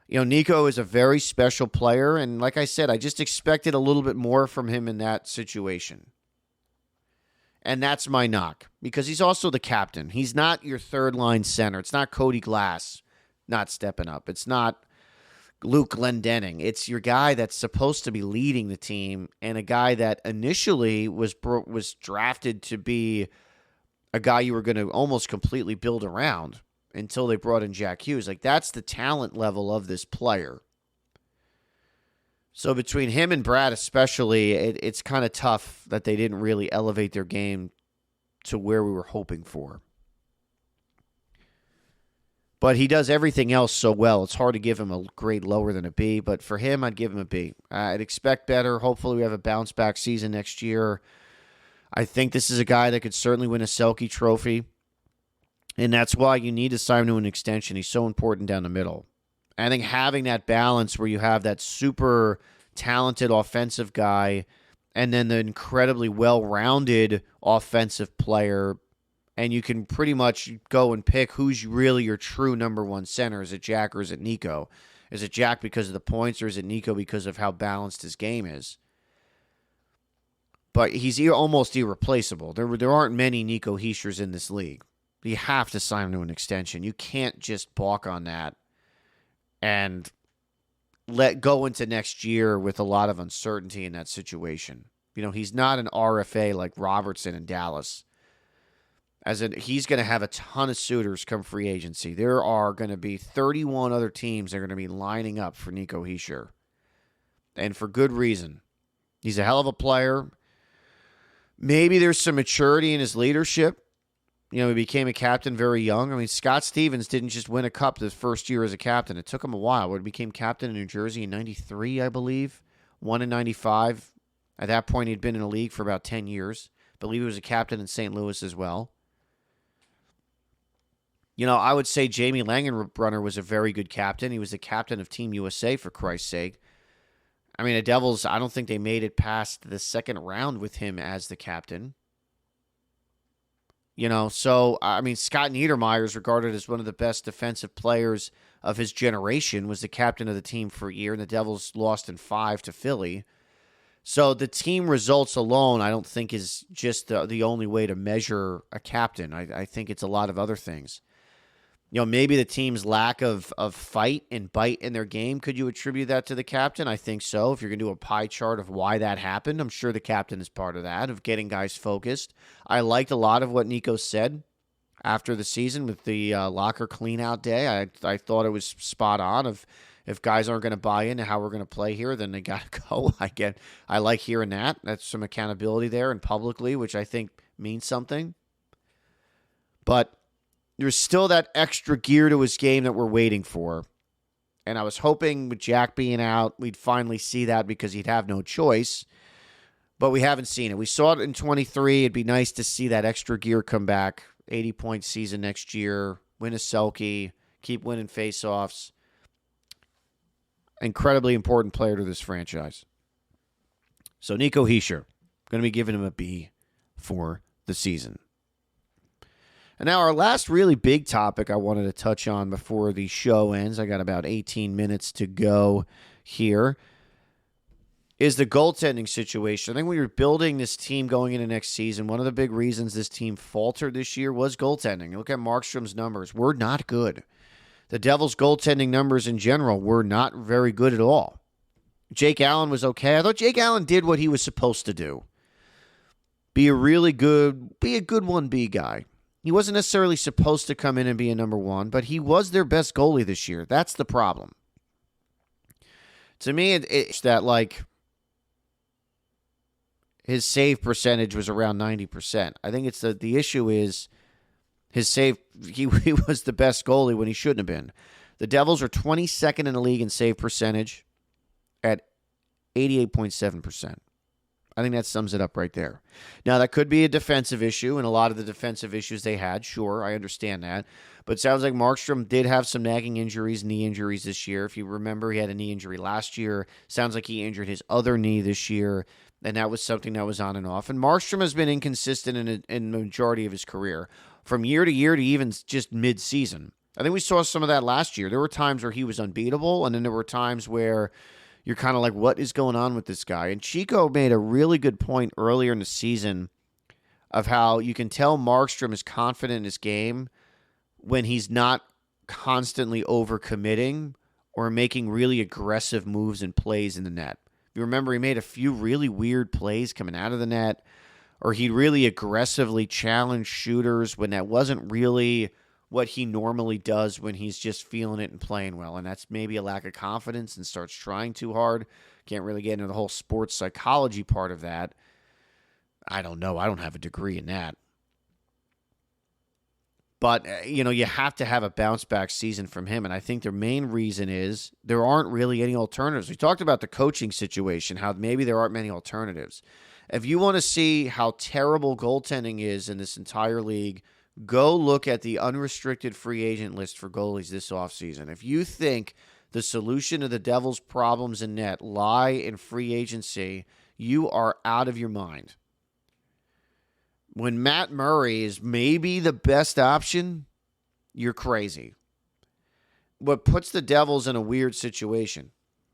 You know, Nico is a very special player, and like I said, I just expected a little bit more from him in that situation. And that's my knock, because he's also the captain. He's not your third-line center. It's not Cody Glass not stepping up. It's not Luke Glendening. It's your guy that's supposed to be leading the team, and a guy that initially was drafted to be a guy you were going to almost completely build around until they brought in Jack Hughes. Like, that's the talent level of this player. So between him and Brad especially, it's kind of tough that they didn't really elevate their game to where we were hoping for. But he does everything else so well. It's hard to give him a grade lower than a B, but for him, I'd give him a B. I'd expect better. Hopefully we have a bounce-back season next year. I think this is a guy that could certainly win a Selke trophy, and that's why you need to sign him to an extension. He's so important down the middle. I think having that balance where you have that super talented offensive guy and then the incredibly well-rounded offensive player, and you can pretty much go and pick who's really your true number one center. Is it Jack or is it Nico? Is it Jack because of the points or is it Nico because of how balanced his game is? But he's almost irreplaceable. There aren't many Nico Hischiers in this league. You have to sign him to an extension. You can't just balk on that and let go into next year with a lot of uncertainty in that situation. You know, he's not an RFA like Robertson in Dallas. He's going to have a ton of suitors come free agency. There are going to be 31 other teams that are going to be lining up for Nico Hischier. And for good reason. He's a hell of a player. Maybe there's some maturity in his leadership. You know, he became a captain very young. I mean, Scott Stevens didn't just win a cup his first year as a captain. It took him a while. He became captain in New Jersey in 93, I believe. Won in 95. At that point, he'd been in the league for about 10 years. I believe he was a captain in St. Louis as well. I would say Jamie Langenbrunner was a very good captain. He was the captain of Team USA, for Christ's sake. I mean, the Devils, I don't think they made it past the second round with him as the captain. So, I mean, Scott Niedermayer is regarded as one of the best defensive players of his generation, was the captain of the team for a year, and the Devils lost in 5 to Philly. So the team results alone, I don't think, is just the only way to measure a captain. I think it's a lot of other things. Maybe the team's lack of fight and bite in their game. Could you attribute that to the captain? I think so. If you're going to do a pie chart of why that happened, I'm sure the captain is part of that, of getting guys focused. I liked a lot of what Nico said after the season with the locker clean-out day. I thought it was spot on. If guys aren't going to buy into how we're going to play here, then they got to go. I like hearing that. That's some accountability there and publicly, which I think means something. But there's still that extra gear to his game that we're waiting for. And I was hoping with Jack being out, we'd finally see that because he'd have no choice. But we haven't seen it. We saw it in 23. It'd be nice to see that extra gear come back. 80-point season next year. Win a Selke. Keep winning faceoffs. Incredibly important player to this franchise. So Nico Hischier, going to be giving him a B for the season. And now our last really big topic I wanted to touch on before the show ends, I got about 18 minutes to go here, is the goaltending situation. I think when you're building this team going into next season, one of the big reasons this team faltered this year was goaltending. Look at Markstrom's numbers. We're not good. The Devils' goaltending numbers in general were not very good at all. Jake Allen was okay. I thought Jake Allen did what he was supposed to do. Be a good 1B guy. He wasn't necessarily supposed to come in and be a number one, but he was their best goalie this year. That's the problem. To me, it's that, like, his save percentage was around 90%. I think it's the issue is his save, he was the best goalie when he shouldn't have been. The Devils are 22nd in the league in save percentage at 88.7%. I think that sums it up right there. Now, that could be a defensive issue, and a lot of the defensive issues they had, sure, I understand that. But it sounds like Markstrom did have some nagging injuries, knee injuries this year. If you remember, he had a knee injury last year. Sounds like he injured his other knee this year, and that was something that was on and off. And Markstrom has been inconsistent in the majority of his career, from year to year to even just mid-season. I think we saw some of that last year. There were times where he was unbeatable, and then there were times where you're kind of like, what is going on with this guy? And Chico made a really good point earlier in the season of how you can tell Markstrom is confident in his game when he's not constantly overcommitting or making really aggressive moves and plays in the net. If you remember, he made a few really weird plays coming out of the net, or he really aggressively challenged shooters when that wasn't really what he normally does when he's just feeling it and playing well. And that's maybe a lack of confidence and starts trying too hard. Can't really get into the whole sports psychology part of that. I don't know. I don't have a degree in that. But, you have to have a bounce-back season from him. And I think the main reason is there aren't really any alternatives. We talked about the coaching situation, how maybe there aren't many alternatives. If you want to see how terrible goaltending is in this entire league, go look at the unrestricted free agent list for goalies this offseason. If you think the solution to the Devils' problems in net lie in free agency, you are out of your mind. When Matt Murray is maybe the best option, you're crazy. What puts the Devils in a weird situation.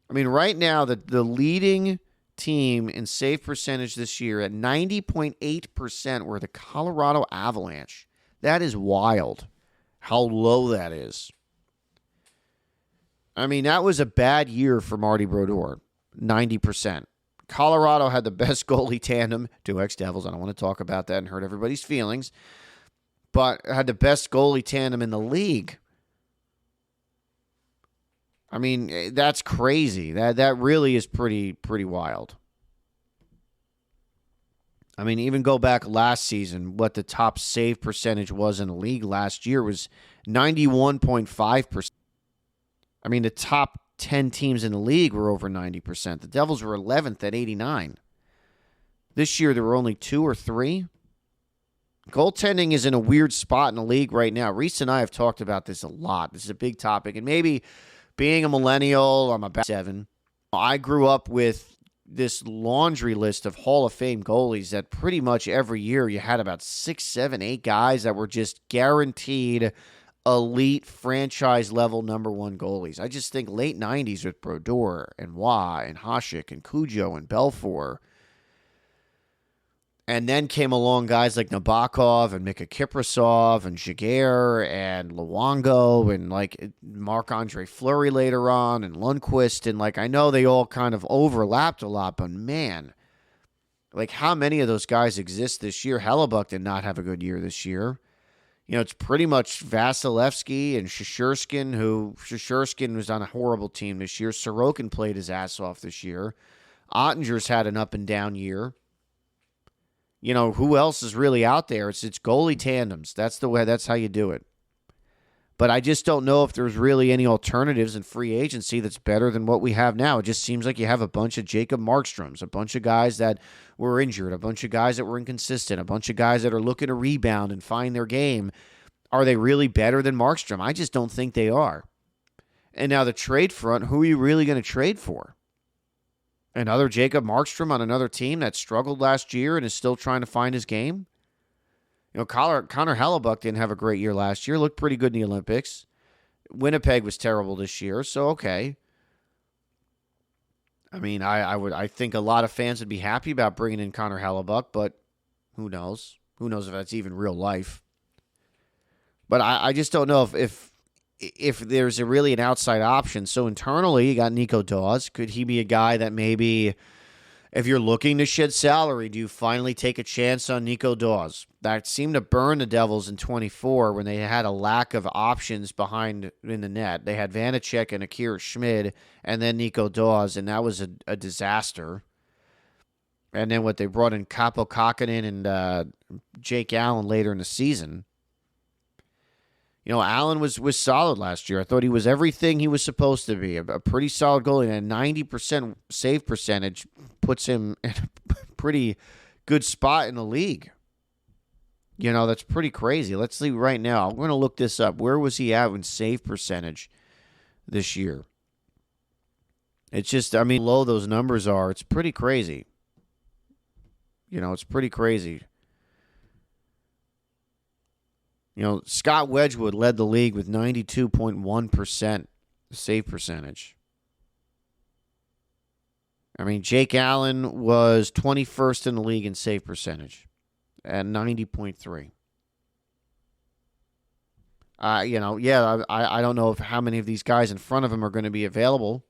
I mean, right now, the leading team in save percentage this year at 90.8% were the Colorado Avalanche. That is wild how low that is. I mean, that was a bad year for Marty Brodeur, 90%. Colorado had the best goalie tandem, 2 ex-Devils. I don't want to talk about that and hurt everybody's feelings, but had the best goalie tandem in the league. I mean, that's crazy. That really is pretty wild. I mean, even go back last season, what the top save percentage was in the league last year was 91.5%. I mean, the top 10 teams in the league were over 90%. The Devils were 11th at 89. This year, there were only 2 or 3. Goaltending is in a weird spot in the league right now. Reese and I have talked about this a lot. This is a big topic. And maybe being a millennial, I'm about 7. I grew up with this laundry list of Hall of Fame goalies that pretty much every year you had about 6, 7, 8 guys that were just guaranteed elite franchise level number 1 goalies. I just think late 90s with Brodeur and Waugh and Hasek and Cujo and Belfour. And then came along guys like Nabokov and Mika Kiprasov and Jaguar and Luongo and like Marc-Andre Fleury later on and Lundqvist. And like I know they all kind of overlapped a lot, but man, like how many of those guys exist this year? Hellebuck did not have a good year this year. You know, it's pretty much Vasilevsky and Shesterkin, who Shesterkin was on a horrible team this year. Sorokin played his ass off this year. Ottinger's had an up and down year. You know, who else is really out there? It's goalie tandems. That's the way. That's how you do it. But I just don't know if there's really any alternatives in free agency that's better than what we have now. It just seems like you have a bunch of Jacob Markstroms, a bunch of guys that were injured, a bunch of guys that were inconsistent, a bunch of guys that are looking to rebound and find their game. Are they really better than Markstrom? I just don't think they are. And now the trade front, who are you really going to trade for? Another Jacob Markstrom on another team that struggled last year and is still trying to find his game? You know, Connor Hellebuck didn't have a great year last year. Looked pretty good in the Olympics. Winnipeg was terrible this year, so okay. I mean, I think a lot of fans would be happy about bringing in Connor Hellebuck, but who knows? Who knows if that's even real life? But I just don't know if there's really an outside option. So internally, you got Nico Daws. Could he be a guy that maybe, if you're looking to shed salary, do you finally take a chance on Nico Daws? That seemed to burn the Devils in 24 when they had a lack of options behind in the net. They had Vanacek and Akira Schmid and then Nico Daws, and that was a disaster. And then what they brought in Capo Kakinen and Jake Allen later in the season. You know, Allen was solid last year. I thought he was everything he was supposed to be. A pretty solid goalie. And a 90% save percentage puts him in a pretty good spot in the league. You know, that's pretty crazy. Let's see right now. I'm going to look this up. Where was he at in save percentage this year? It's just, I mean, low those numbers are. It's pretty crazy. You know, it's pretty crazy. You know, Scott Wedgwood led the league with 92.1% save percentage. I mean, Jake Allen was 21st in the league in save percentage at 90.3. You know, yeah, I don't know if how many of these guys in front of him are going to be available.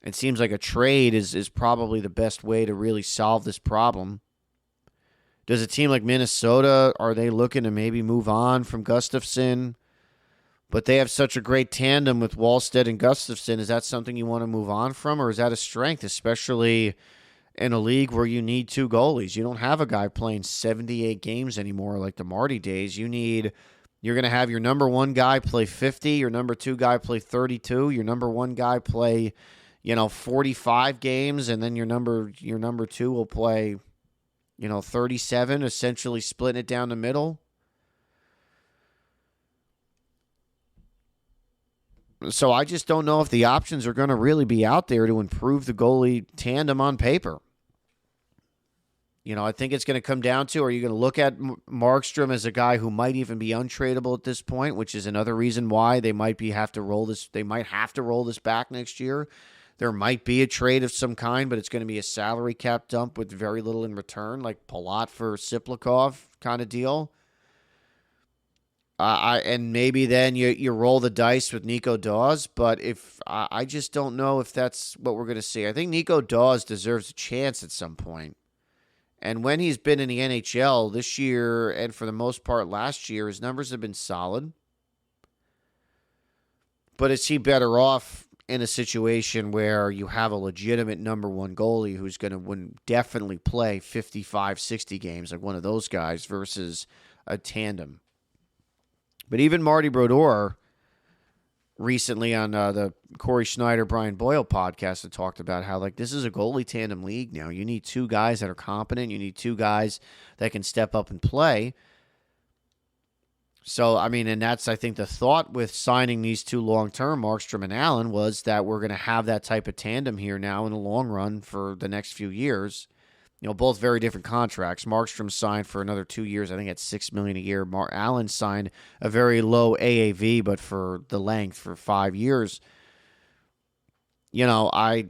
It seems like a trade is probably the best way to really solve this problem. Does a team like Minnesota, are they looking to maybe move on from Gustafsson? But they have such a great tandem with Wallstedt and Gustafsson. Is that something you want to move on from, or is that a strength, especially in a league where you need 2 goalies? You don't have a guy playing 78 games anymore like the Marty days. You're going to have your number 1 guy play 50, your number 2 guy play 32, your number 1 guy play, 45 games, and then your number 2 will play 37, essentially splitting it down the middle. So I just don't know if the options are going to really be out there to improve the goalie tandem on paper. I think it's going to come down to, are you going to look at Markstrom as a guy who might even be untradeable at this point, which is another reason why they might have to roll this back next year. There might be a trade of some kind, but it's going to be a salary cap dump with very little in return, like Palat for Siplikov kind of deal. And maybe then you roll the dice with Nico Daws, but I just don't know if that's what we're going to see. I think Nico Daws deserves a chance at some point. And when he's been in the NHL this year, and for the most part last year, his numbers have been solid. But is he better off in a situation where you have a legitimate number 1 goalie who's going to definitely play 55, 60 games, like one of those guys, versus a tandem? But even Marty Brodeur recently on the Corey Schneider, Brian Boyle podcast had talked about how this is a goalie tandem league now. You need 2 guys that are competent. You need 2 guys that can step up and play. So, I mean, and that's, I think, the thought with signing these two long-term, Markstrom and Allen, was that we're going to have that type of tandem here now in the long run for the next few years. Both very different contracts. Markstrom signed for another 2 years, I think at $6 million a year. Allen signed a very low AAV, but for the length for 5 years. I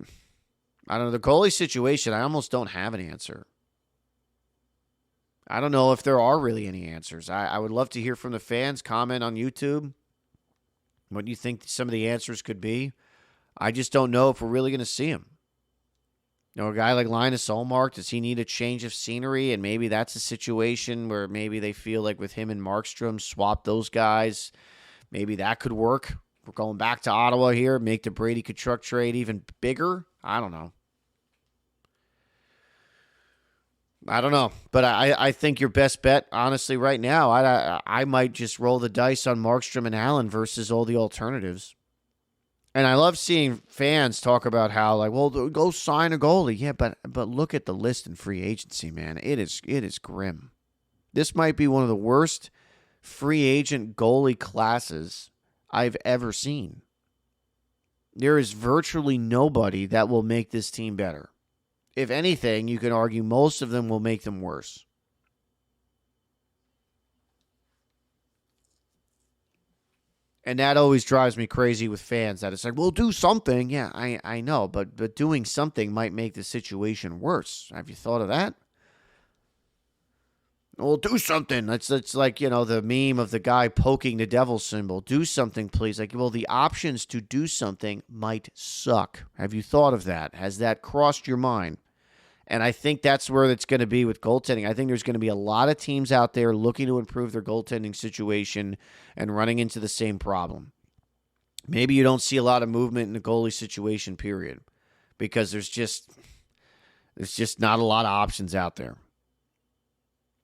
don't know. The goalie situation, I almost don't have an answer. I don't know if there are really any answers. I would love to hear from the fans. Comment on YouTube what you think some of the answers could be. I just don't know if we're really going to see them. A guy like Linus Ullmark, does he need a change of scenery? And maybe that's a situation where maybe they feel like with him and Markstrom, swap those guys. Maybe that could work. We're going back to Ottawa here, make the Brady Tkachuk trade even bigger. I don't know. But I think your best bet, honestly, right now, I might just roll the dice on Markstrom and Allen versus all the alternatives. And I love seeing fans talk about how, like, well, go sign a goalie. Yeah, but look at the list in free agency, man. It is grim. This might be one of the worst free agent goalie classes I've ever seen. There is virtually nobody that will make this team better. If anything, you can argue most of them will make them worse. And that always drives me crazy with fans, that it's like, well, do something. Yeah, I know, but doing something might make the situation worse. Have you thought of that? Well, do something. It's like, the meme of the guy poking the devil symbol. Do something, please. Like, well, the options to do something might suck. Have you thought of that? Has that crossed your mind? And I think that's where it's going to be with goaltending. I think there's going to be a lot of teams out there looking to improve their goaltending situation and running into the same problem. Maybe you don't see a lot of movement in the goalie situation, period, because there's just not a lot of options out there.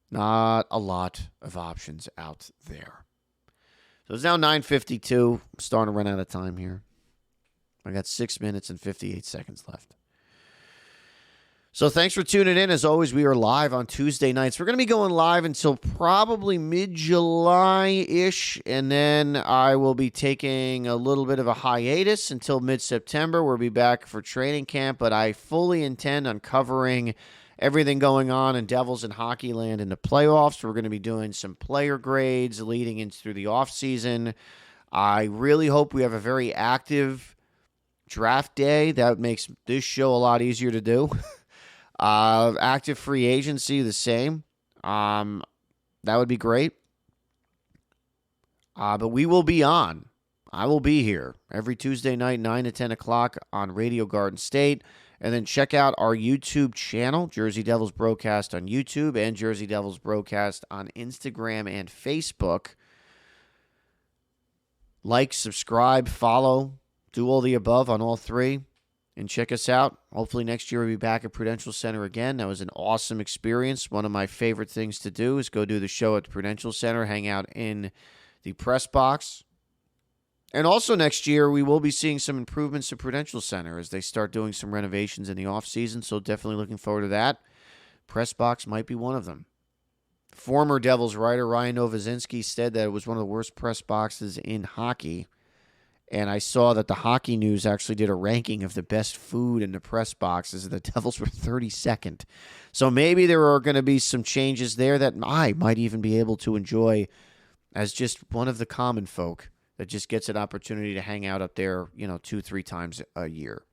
Not a lot of options out there. So it's now 9:52. I'm starting to run out of time here. I got 6 minutes and 58 seconds left. So thanks for tuning in. As always, we are live on Tuesday nights. We're going to be going live until probably mid-July-ish, and then I will be taking a little bit of a hiatus until mid-September. We'll be back for training camp, but I fully intend on covering everything going on in Devils and Hockey Land in the playoffs. We're going to be doing some player grades leading into through the offseason. I really hope we have a very active draft day. That makes this show a lot easier to do. Active free agency, the same. That would be great. But we will be on. I will be here every Tuesday night, 9 to 10 o'clock on Radio Garden State. And then check out our YouTube channel, Jersey Devils Brocast on YouTube and Jersey Devils Brocast on Instagram and Facebook. Like, subscribe, follow, do all the above on all three. And check us out. Hopefully next year we'll be back at Prudential Center again. That was an awesome experience. One of my favorite things to do is go do the show at the Prudential Center, hang out in the press box. And also next year we will be seeing some improvements to Prudential Center as they start doing some renovations in the offseason. So definitely looking forward to that. Press box might be one of them. Former Devils writer Ryan Novozinski said that it was one of the worst press boxes in hockey. And I saw that the Hockey News actually did a ranking of the best food in the press boxes, and the Devils were 32nd. So maybe there are going to be some changes there that I might even be able to enjoy as just one of the common folk that just gets an opportunity to hang out up there, 2-3 times a year.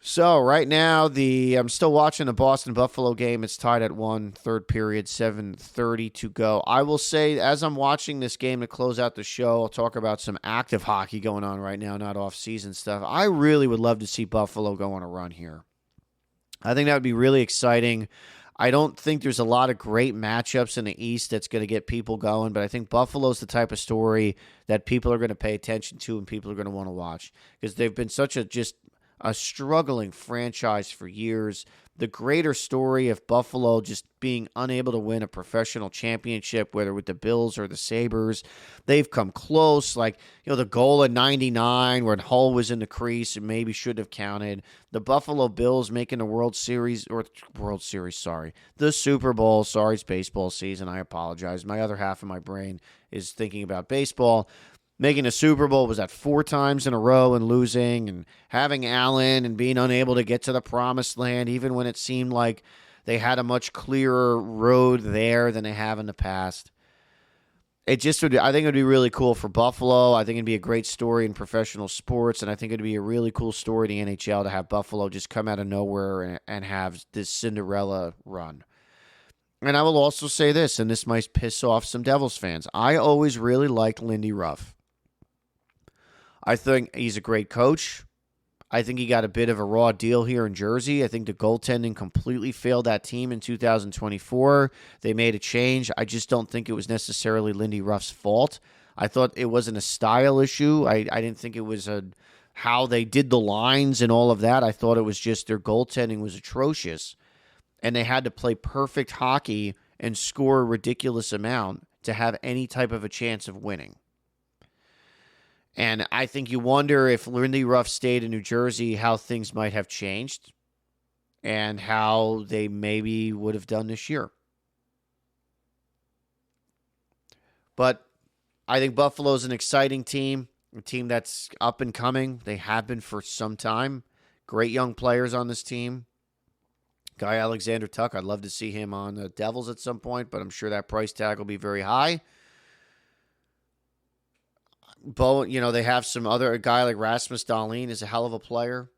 So right now, I'm still watching the Boston-Buffalo game. It's tied at 1, third period, 7:30 to go. I will say, as I'm watching this game to close out the show, I'll talk about some active hockey going on right now, not off-season stuff. I really would love to see Buffalo go on a run here. I think that would be really exciting. I don't think there's a lot of great matchups in the East that's going to get people going, but I think Buffalo's the type of story that people are going to pay attention to and people are going to want to watch because they've been such a a struggling franchise for years. The greater story of Buffalo just being unable to win a professional championship, whether with the Bills or the Sabres. They've come close, like, the goal in 99 when Hull was in the crease and maybe should have counted. The Buffalo Bills making the the Super Bowl. Sorry, it's baseball season. I apologize. My other half of my brain is thinking about baseball. Making a Super Bowl, was that 4 times in a row and losing, and having Allen and being unable to get to the promised land, even when it seemed like they had a much clearer road there than they have in the past. I think it would be really cool for Buffalo. I think it'd be a great story in professional sports, and I think it'd be a really cool story in the NHL to have Buffalo just come out of nowhere and have this Cinderella run. And I will also say this, and this might piss off some Devils fans. I always really liked Lindy Ruff. I think he's a great coach. I think he got a bit of a raw deal here in Jersey. I think the goaltending completely failed that team in 2024. They made a change. I just don't think it was necessarily Lindy Ruff's fault. I thought it wasn't a style issue. I didn't think it was how they did the lines and all of that. I thought it was just their goaltending was atrocious. And they had to play perfect hockey and score a ridiculous amount to have any type of a chance of winning. And I think you wonder if Lindy Ruff stayed in New Jersey, how things might have changed and how they maybe would have done this year. But I think Buffalo's an exciting team, a team that's up and coming. They have been for some time. Great young players on this team. Guy Alexander Tuck, I'd love to see him on the Devils at some point, but I'm sure that price tag will be very high. They have some other guy like Rasmus Dahlin is a hell of a player.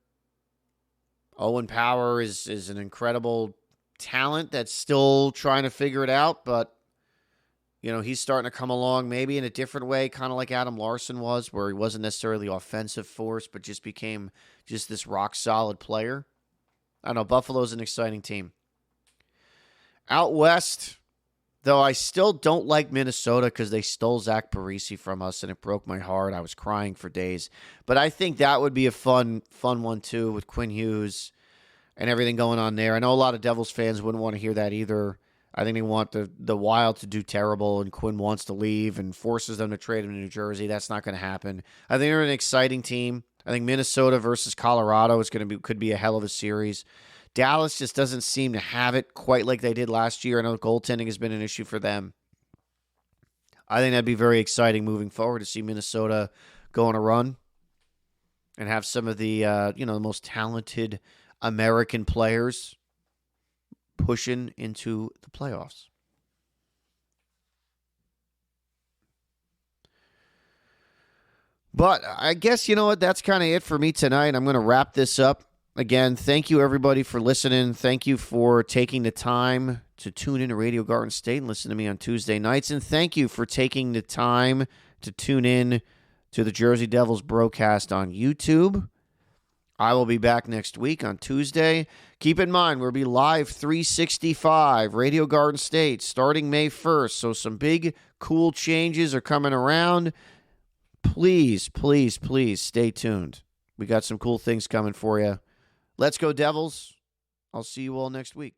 Owen Power is an incredible talent that's still trying to figure it out, but he's starting to come along maybe in a different way, kind of like Adam Larson was, where he wasn't necessarily the offensive force, but just became just this rock solid player. I don't know, Buffalo's an exciting team. Out west, though, I still don't like Minnesota because they stole Zach Parise from us, and it broke my heart. I was crying for days. But I think that would be a fun one, too, with Quinn Hughes and everything going on there. I know a lot of Devils fans wouldn't want to hear that either. I think they want the Wild to do terrible, and Quinn wants to leave and forces them to trade him to New Jersey. That's not going to happen. I think they're an exciting team. I think Minnesota versus Colorado could be a hell of a series. Dallas just doesn't seem to have it quite like they did last year. I know goaltending has been an issue for them. I think that'd be very exciting moving forward to see Minnesota go on a run and have some of the the most talented American players pushing into the playoffs. But I guess, that's kind of it for me tonight. I'm going to wrap this up. Again, thank you, everybody, for listening. Thank you for taking the time to tune in to Radio Garden State and listen to me on Tuesday nights. And thank you for taking the time to tune in to the Jersey Devils Brocast on YouTube. I will be back next week on Tuesday. Keep in mind, we'll be live 365, Radio Garden State, starting May 1st. So some big, cool changes are coming around. Please, please, please stay tuned. We got some cool things coming for you. Let's go, Devils. I'll see you all next week.